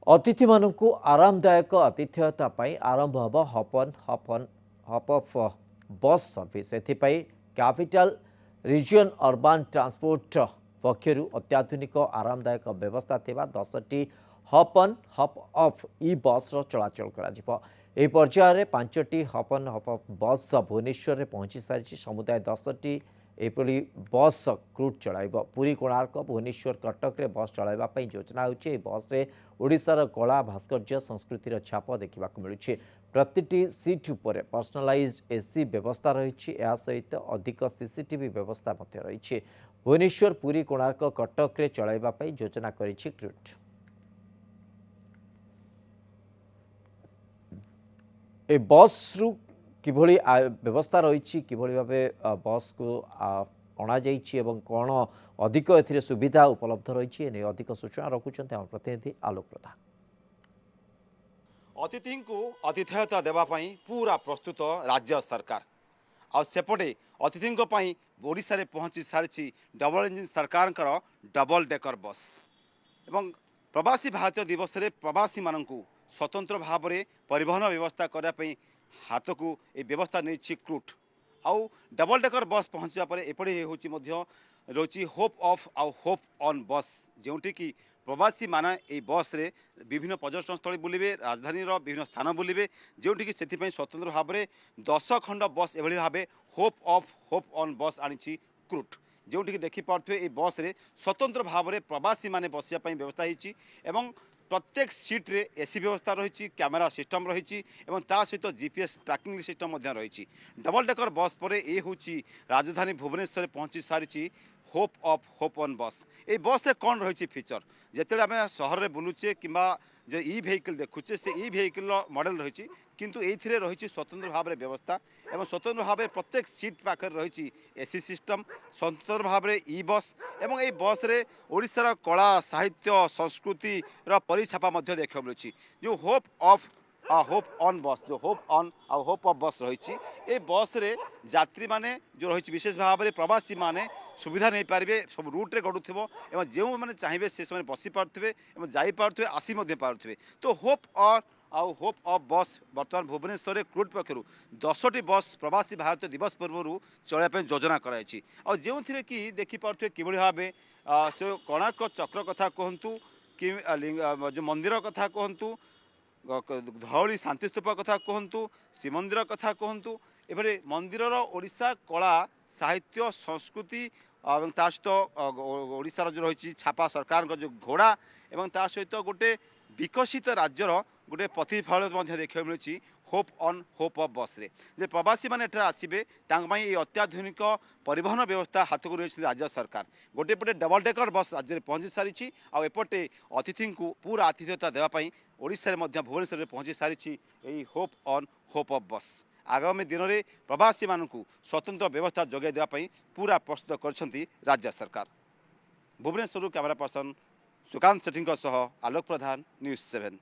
अतिथि मानू आरामदायक आतिथ्यता आरंभ हब हप अफ बस सर्विस एथिपाई कैपिटल रीजन अर्बान ट्रांसपोर्ट पक्षर अत्याधुनिक आरामदायक व्यवस्था थिबा 10टी हपन हप अफ ई बस चलाचल करा पर्यायर 5टी हपन हप अफ बस भुवनेश्वर में पहुंची सारी समुदाय 10टी एपरी बस क्रूट चलाइब पुरी कोणार्क भुवनेश्वर कटक रे बस चलाइबा योजना होची बस रे ओडिशार कला भास्कर्य संस्कृतिर छाप देखा मिलूँ प्रति सीट उपर पर्सनलाइज्ड एसी व्यवस्था रही सहित अधिक सीसीटीवी व्यवस्था रही भुवनेश्वर पुरी कोणार्क कटक रे चलाइबा योजना करिछि क्रूट। ए बस रु किभली व्यवस्था रही किभली भाबे बस को अणा जाइछि एवं कौन अधिक एथिरे सुविधा उपलब्ध रही अधिक सूचना रखुचंते हम प्रतिनिधि आलोक प्रधान। अतिथि को आतिथेयता देवाई पूरा प्रस्तुत राज्य सरकार आसेपटे अतिथि ओडिशा रे पहुंची सारी डबल इंजिन सरकार डबल डेकर बस एवं प्रवासी भारतीय दिवस रे प्रवासी मानू स्वतंत्र भाव में परिवहन व्यवस्था करने हाथ को ये व्यवस्था नहीं क्रूट आउ डबल डेकर बस पहुँचा पर एपटे रही होप ऑफ आउ होप ऑन बस जोटी कि प्रवासी माने ये बस रे विभिन्न पर्यटन स्थल बुलिबे राजधानी विभिन्न स्थान बुलिबे जोटी कि से स्वतंत्र भाव में 10 खंड बस एभली भाव होप ऑफ होप ऑन बस आनी क्रूट जोटी कि देखिपे ये बस रे स्वतंत्र भाव में प्रवासी माने बसिया व्यवस्था होती एवं प्रत्येक सीट रे एसी व्यवस्था रही कैमेरा सिस्टम रही सहित जीपीएस ट्रैकिंग सिस्टम रही डबल डेकर बस पर ये हूँ राजधानी भुवनेश्वर पहुंची सारी होप ऑफ होप ऑन बस ये बस रे कौन रही फीचर जिते आम सहर में बुलूचे कि जो ई वेहिकल देखुचे से ई वेहिकल मॉडल रही किंतु ये रही स्वतंत्र भाव में व्यवस्था एवं स्वतंत्र भाव में प्रत्येक सीट पाखे रही एसी सिस्टम स्वतंत्र भाव में ई बस एवं ये बस रे ओडिशार कला साहित्य संस्कृति परिछापा देखा मिलूँ जो hope of hope on bus जो होप ऑन आ होप ऑफ बस रही ए बस रे यात्री माने जो रही विशेष भाव में प्रवासी माने सुविधा नहीं पारे सब रूट्रे गड़ुव एवं जो मैंने चाहिए से समय बसी पारे जापे आसी पारे तो होप और आउ होप ऑफ बस बर्तमान भुवनेश्वर क्रूट पक्षर 10टी बस प्रवासी भारतीय दिवस पूर्व चलने योजना कराई जो कि देखिपे कि भाव से कोणार्क चक्र कथा कहतु कि जो मंदिर कथा कहतु धौली शांतिस्तूप कथा कहतु श्रीमंदिर कथा कहतु एभली मंदिर ओडिशा कला साहित्य संस्कृति और सहित ओडिशार जो रही छापा सरकार जो घोड़ा एवं ता सहित गोटे विकसित राज्यर गोटे प्रतिफल देखा मिलूँ होप ऑन होप ऑफ बस रे जे प्रवासी मैंने आसबे ये अत्याधुनिक परिवहन व्यवस्था हाथ को रही राज्य सरकार गोटे पटे डबल डेकर बस राज्य में पहुँची सारी आउटे अतिथि को पूरा आतिथ्यता देवाई ओडिशा रे भुवनेश्वर में पहुँची सारी होप ऑन होप ऑफ बस आगामी दिन में प्रवासी मानू स्वतंत्र व्यवस्था जोगाई देवाई पूरा प्रस्तुत कर राज्य सरकार। भुवनेश्वर कैमरा पर्सन सुकांत सेठी आलोक प्रधान न्यूज़ 7।